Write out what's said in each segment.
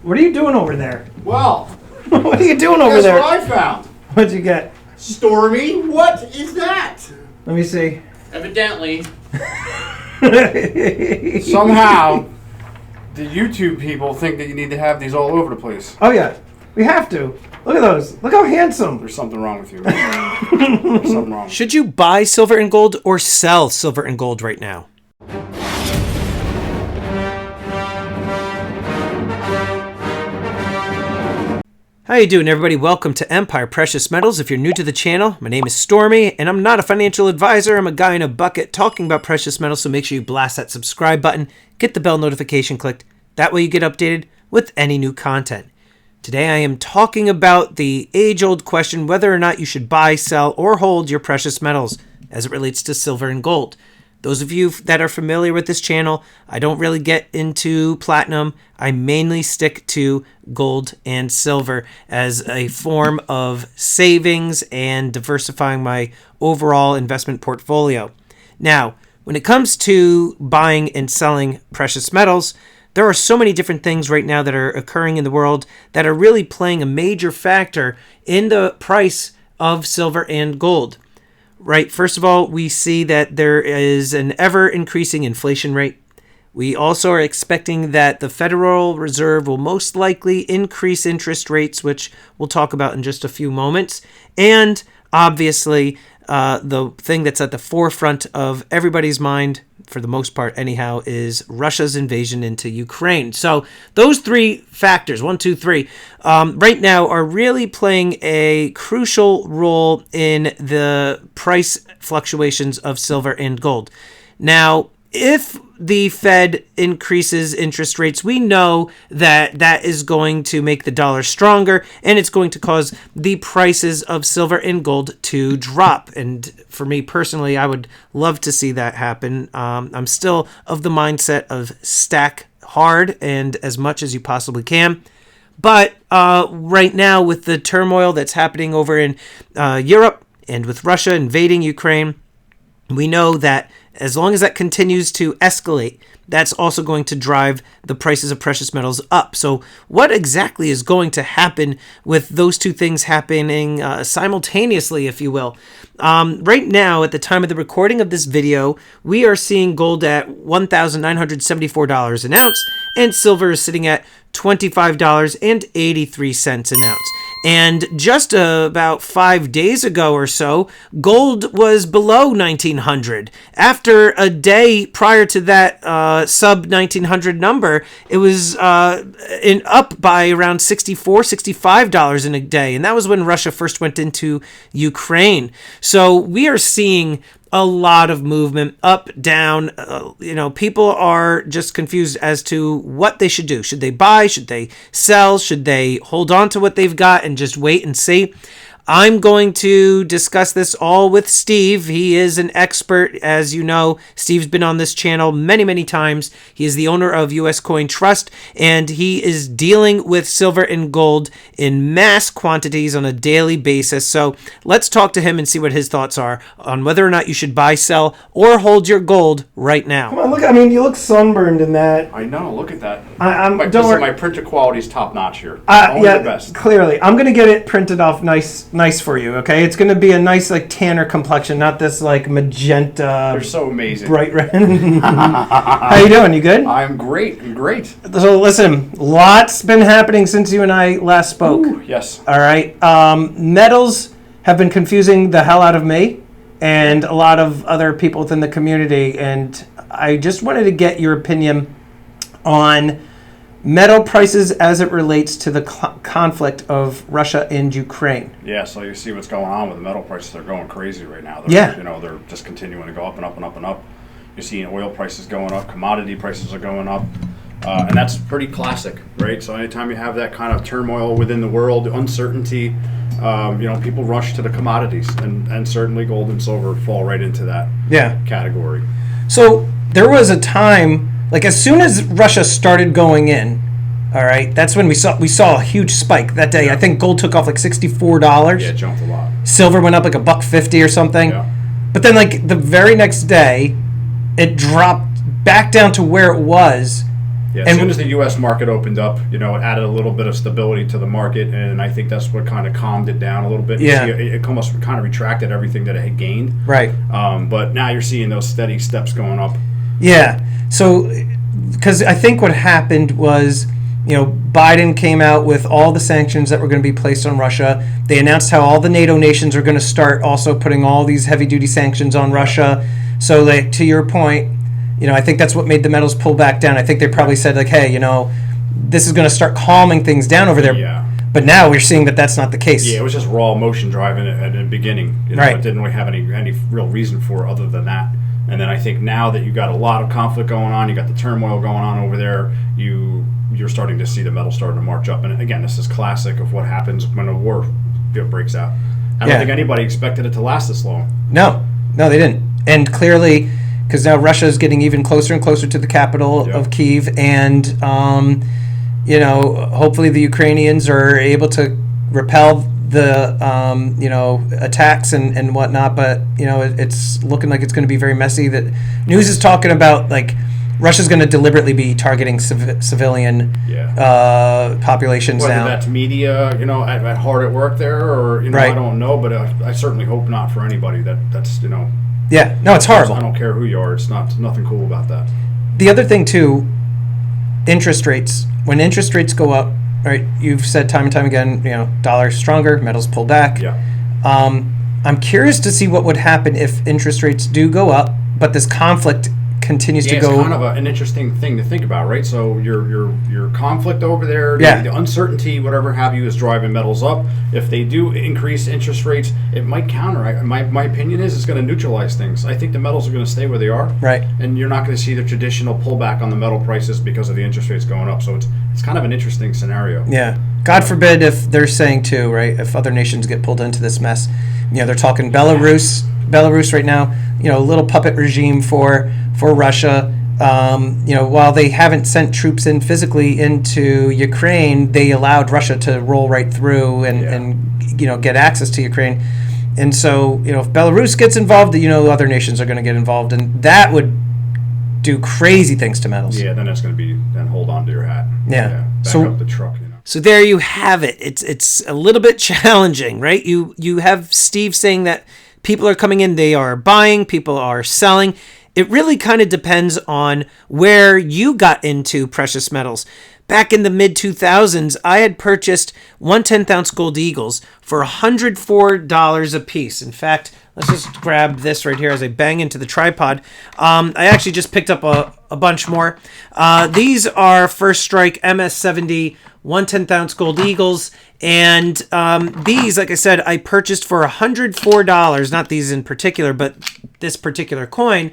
What are you doing over there? Well, What are you doing over there? guess what I found? What'd you get? Stormy, what is that? Let me see. Evidently, Somehow, the YouTube people think that you need to have these all over the place. Oh yeah, we have to. Look at those. Look how handsome. There's something wrong with you. There's something wrong. Should you buy silver and gold or sell silver and gold right now? How you doing, everybody? Welcome to Empire Precious Metals. If you're new to the channel, my name is Stormy, and I'm not a financial advisor. I'm a guy in a bucket talking about precious metals, so make sure you blast that subscribe button, get the bell notification clicked. That way you get updated with any new content. Today I am talking about the age-old question whether or not you should buy, sell, or hold your precious metals as it relates to silver and gold. Those of you that are familiar with this channel, I don't really get into platinum. I mainly stick to gold and silver as a form of savings and diversifying my overall investment portfolio. Now, when it comes to buying and selling precious metals, there are so many different things right now that are occurring in the world that are really playing a major factor in the price of silver and gold. Right, first of all, we see that there is an ever-increasing inflation rate. We also are expecting that the Federal Reserve will most likely increase interest rates, which we'll talk about in just a few moments. And obviously, the thing that's at the forefront of everybody's mind, for the most part anyhow, is Russia's invasion into Ukraine. So those three factors, 1, 2, 3, right now are really playing a crucial role in the price fluctuations of silver and gold. Now, if the Fed increases interest rates, we know that that is going to make the dollar stronger, and it's going to cause the prices of silver and gold to drop. And for me personally, I would love to see that happen. I'm still of the mindset of stack hard and as much as you possibly can. But right now, with the turmoil that's happening over in Europe and with Russia invading Ukraine, we know that as long as that continues to escalate, that's also going to drive the prices of precious metals up. So what exactly is going to happen with those two things happening simultaneously, if you will? Right now, at the time of the recording of this video, we are seeing gold at $1,974 an ounce, and silver is sitting at $25.83 an ounce. And just about 5 days ago or so, gold was below 1900. After a day prior to that sub 1900 number, it was up by around $64, $65 in a day. And that was when Russia first went into Ukraine. So we are seeing a lot of movement up, down. People are just confused as to what they should do. Should they buy? Should they sell? Should they hold on to what they've got and just wait and see? I'm going to discuss this all with Steve. He is an expert. As you know, Steve's been on this channel many, many times. He is the owner of US Coin Trust, and he is dealing with silver and gold in mass quantities on a daily basis. So let's talk to him and see what his thoughts are on whether or not you should buy, sell, or hold your gold right now. Come on, look. I mean, you look sunburned in that. I know, look at that. Don't worry. My printer quality is top notch here. Only the best. Clearly. I'm going to get it printed off nice for you, okay? It's going to be a nice, like, tanner complexion, not this, like, magenta. They're so amazing. Bright red. How you doing? You good? I'm great. So, listen, lots been happening since you and I last spoke. Ooh, yes. All right. Metals have been confusing the hell out of me and a lot of other people within the community, and I just wanted to get your opinion on metal prices as it relates to the conflict of Russia and Ukraine. Yeah, so you see what's going on with the metal prices. They're going crazy right now. They're just continuing to go up and up and up and up. You're seeing oil prices going up, commodity prices are going up, and that's pretty classic, right? So anytime you have that kind of turmoil within the world, uncertainty, people rush to the commodities, and certainly gold and silver fall right into that category. So there was a time, like as soon as Russia started going in, all right, that's when we saw a huge spike that day. Yeah. I think gold took off like $64. Yeah, it jumped a lot. Silver went up like $1.50 or something. Yeah. But then like the very next day, it dropped back down to where it was, Yeah, as soon as the U.S. market opened up, it added a little bit of stability to the market, and I think that's what kind of calmed it down a little bit. Yeah. It almost kind of retracted everything that it had gained. Right. But now you're seeing those steady steps going up. Yeah. So, because I think what happened was, Biden came out with all the sanctions that were going to be placed on Russia. They announced how all the NATO nations are going to start also putting all these heavy-duty sanctions on Russia. So, to your point, I think that's what made the metals pull back down. I think they probably said, hey, this is going to start calming things down over there. Yeah. But now we're seeing that that's not the case. Yeah, it was just raw emotion driving it at the beginning. Right. It didn't really have any real reason for it other than that. And then I think now that you've got a lot of conflict going on, you got the turmoil going on over there, you're starting to see the metal starting to march up. And again, this is classic of what happens when a war breaks out. I don't think anybody expected it to last this long. No, they didn't. And clearly, because now Russia is getting even closer and closer to the capital of Kyiv, and hopefully the Ukrainians are able to repel the attacks and whatnot. But it's looking like it's going to be very messy. That news is talking about Russia's going to deliberately be targeting civilian populations Whether now. That's media, at hard at work there, or Right. I don't know, but I certainly hope not for anybody. That's Yeah, no, it's horrible. I don't care who you are. It's nothing cool about that. The other thing too, interest rates. When interest rates go up, right? You've said time and time again, dollar's stronger, metals pull back. Yeah. I'm curious to see what would happen if interest rates do go up, but this conflict continues to go. It's kind of an interesting thing to think about, right? So your conflict over there, the uncertainty, whatever have you, is driving metals up. If they do increase interest rates, it might counteract. My opinion is it's going to neutralize things. I think the metals are going to stay where they are, right? And you're not going to see the traditional pullback on the metal prices because of the interest rates going up. So it's kind of an interesting scenario. Yeah. God forbid if they're saying too, right? If other nations get pulled into this mess, they're talking Belarus right now, a little puppet regime for Russia. While they haven't sent troops in physically into Ukraine, they allowed Russia to roll right through and get access to Ukraine. And so, if Belarus gets involved, other nations are going to get involved, and that would do crazy things to metals. Yeah, then it's going to be hold on to your hat. Yeah. Back So up the truck. So there you have it. It's a little bit challenging, right? You have Steve saying that people are coming in, they are buying, people are selling. It really kind of depends on where you got into precious metals. Back in the mid-2000s, I had purchased 1/10-ounce gold eagles for $104 a piece. In fact, let's just grab this right here as I bang into the tripod. I actually just picked up a bunch more. These are First Strike MS70 1/10-ounce gold eagles, and these, like I said, I purchased for $104. Not these in particular, but this particular coin.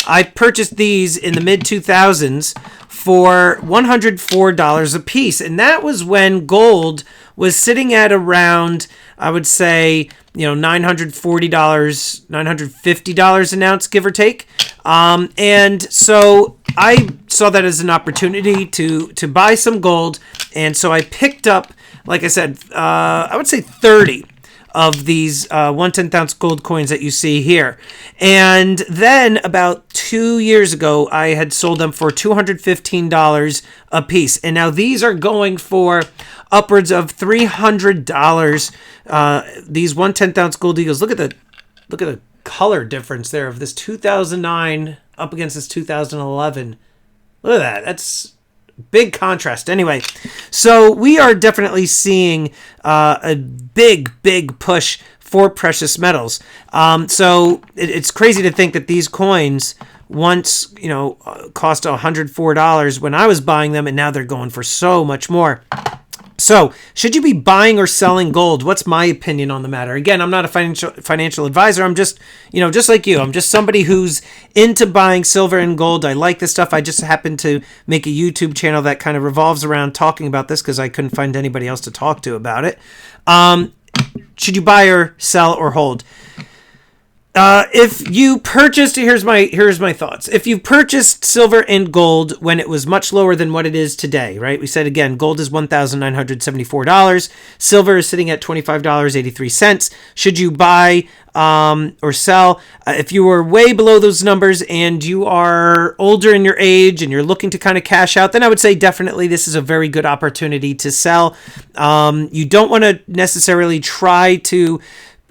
I purchased these in the mid-2000s for $104 a piece, and that was when gold was sitting at around, I would say, $940, $950 an ounce, give or take. And so I saw that as an opportunity to buy some gold, and so I picked up, like I said, I would say 30 of these 1/10-ounce gold coins that you see here. And then about 2 years ago, I had sold them for $215 a piece. And now these are going for upwards of $300. These 1/10-ounce gold eagles. Look at the color difference there of this 2009 up against this 2011. Look at that. That's big contrast. Anyway, so we are definitely seeing a big push for precious metals. So it's crazy to think that these coins once, cost $104 when I was buying them, and now they're going for so much more. So, should you be buying or selling gold? What's my opinion on the matter? Again, I'm not a financial advisor. I'm just, just like you. I'm just somebody who's into buying silver and gold. I like this stuff. I just happen to make a YouTube channel that kind of revolves around talking about this because I couldn't find anybody else to talk to about it. Should you buy or sell or hold? If you purchased, here's my thoughts. If you purchased silver and gold when it was much lower than what it is today, right? We said again, gold is $1,974. Silver is sitting at $25.83. Should you buy or sell? If you were way below those numbers and you are older in your age and you're looking to kind of cash out, then I would say definitely this is a very good opportunity to sell. You don't want to necessarily try to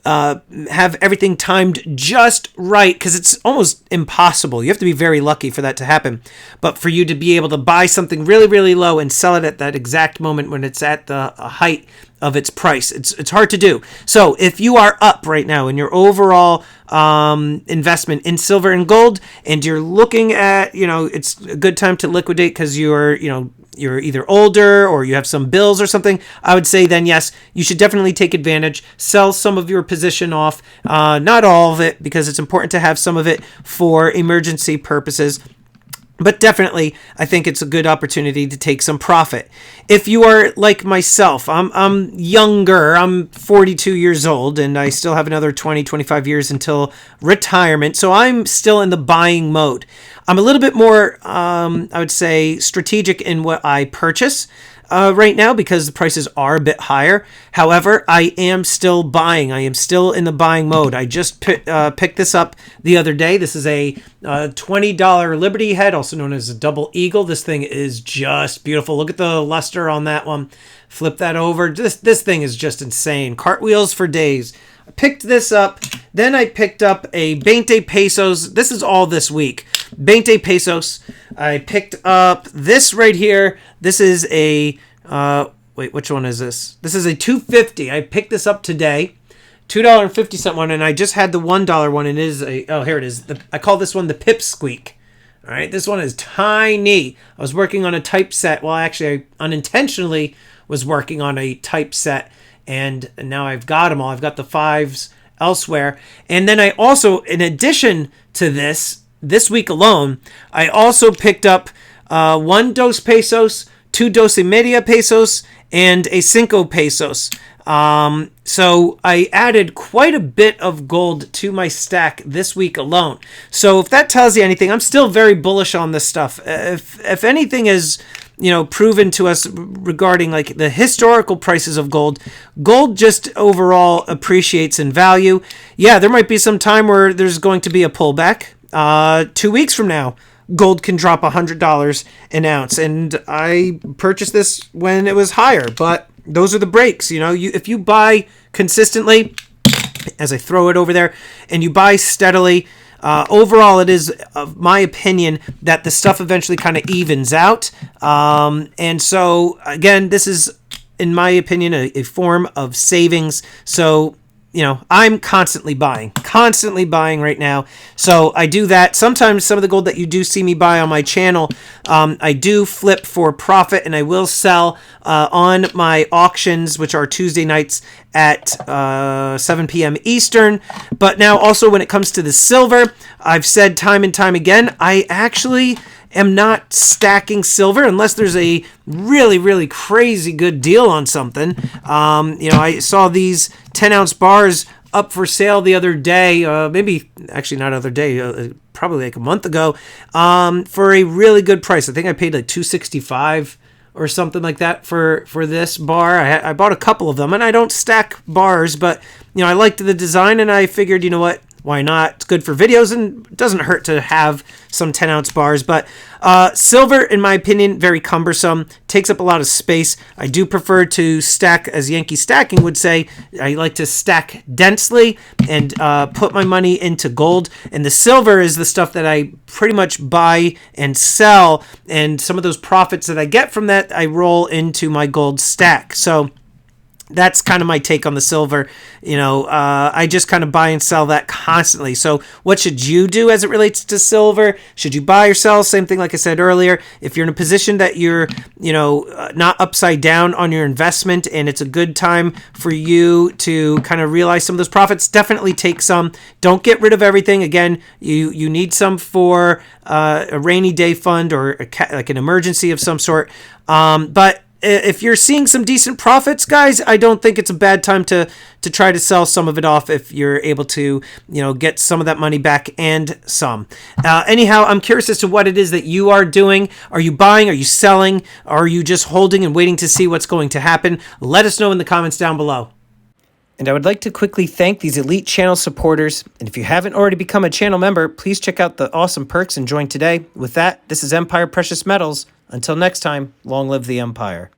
have everything timed just right, because it's almost impossible. You have to be very lucky for that to happen. But for you to be able to buy something really, really low and sell it at that exact moment when it's at the height of its price, it's hard to do. So if you are up right now in your overall investment in silver and gold, and you're looking at, it's a good time to liquidate because you're either older or you have some bills or something, I would say then yes, you should definitely take advantage, sell some of your position off, not all of it, because it's important to have some of it for emergency purposes. But definitely, I think it's a good opportunity to take some profit. If you are like myself, I'm younger, I'm 42 years old, and I still have another 20, 25 years until retirement. So I'm still in the buying mode. I'm a little bit more, I would say, strategic in what I purchase right now because the prices are a bit higher. However, I am still buying. I am still in the buying mode. I just picked this up the other day. This is a $20 Liberty head, also known as a double eagle. This thing is just beautiful. Look at the luster on that one. Flip that over. This thing is just insane. Cartwheels for days. I picked this up. Then I picked up a 20 pesos. This is all this week. 20 pesos. I picked up this right here. This is a, wait, which one is this? This is a 250. I picked this up today. $2.50 one, and I just had the $1 one, and it is here it is. I call this one the Pipsqueak. All right, this one is tiny. I was working on a typeset. Well, actually, I unintentionally was working on a typeset, and now I've got them all. I've got the 5s elsewhere. And then I also, in addition to this week alone, I also picked up 1 dos pesos, 2 dos y media pesos, and a 5 pesos. So I added quite a bit of gold to my stack this week alone. So if that tells you anything, I'm still very bullish on this stuff. If anything is, proven to us regarding like the historical prices of gold just overall appreciates in value. Yeah, there might be some time where there's going to be a pullback. 2 weeks from now, gold can drop $100 an ounce, and I purchased this when it was higher, but those are the breaks. If you buy consistently, as I throw it over there, and you buy steadily, overall it is, of my opinion, that the stuff eventually kind of evens out. And so again, this is, in my opinion, a form of savings. So I'm constantly buying right now. So I do that. Sometimes some of the gold that you do see me buy on my channel, I do flip for profit, and I will sell on my auctions, which are Tuesday nights at 7 p.m. Eastern. But now also when it comes to the silver, I've said time and time again, I actually am not stacking silver unless there's a really, really crazy good deal on something. I saw these 10-ounce bars up for sale the other day, maybe actually not other day, probably like a month ago, for a really good price. I think I paid like $2.65 or something like that for this bar. I bought a couple of them, and I don't stack bars, but I liked the design, and I figured, what? Why not? It's good for videos, and it doesn't hurt to have some 10-ounce bars. But silver, in my opinion, very cumbersome. Takes up a lot of space. I do prefer to stack, as Yankee Stacking would say, I like to stack densely and put my money into gold. And the silver is the stuff that I pretty much buy and sell. And some of those profits that I get from that, I roll into my gold stack. So that's kind of my take on the silver. I just kind of buy and sell that constantly. So what should you do as it relates to silver? Should you buy or sell? Same thing like I said earlier. If you're in a position that you're, not upside down on your investment, and it's a good time for you to kind of realize some of those profits, definitely take some. Don't get rid of everything. Again, you need some for a rainy day fund or like an emergency of some sort. But if you're seeing some decent profits, guys, I don't think it's a bad time to try to sell some of it off if you're able to, get some of that money back and some. Anyhow, I'm curious as to what it is that you are doing. Are you buying? Are you selling? Are you just holding and waiting to see what's going to happen? Let us know in the comments down below. And I would like to quickly thank these elite channel supporters. And if you haven't already become a channel member, please check out the awesome perks and join today. With that, this is Empire Precious Metals. Until next time, long live the Empire.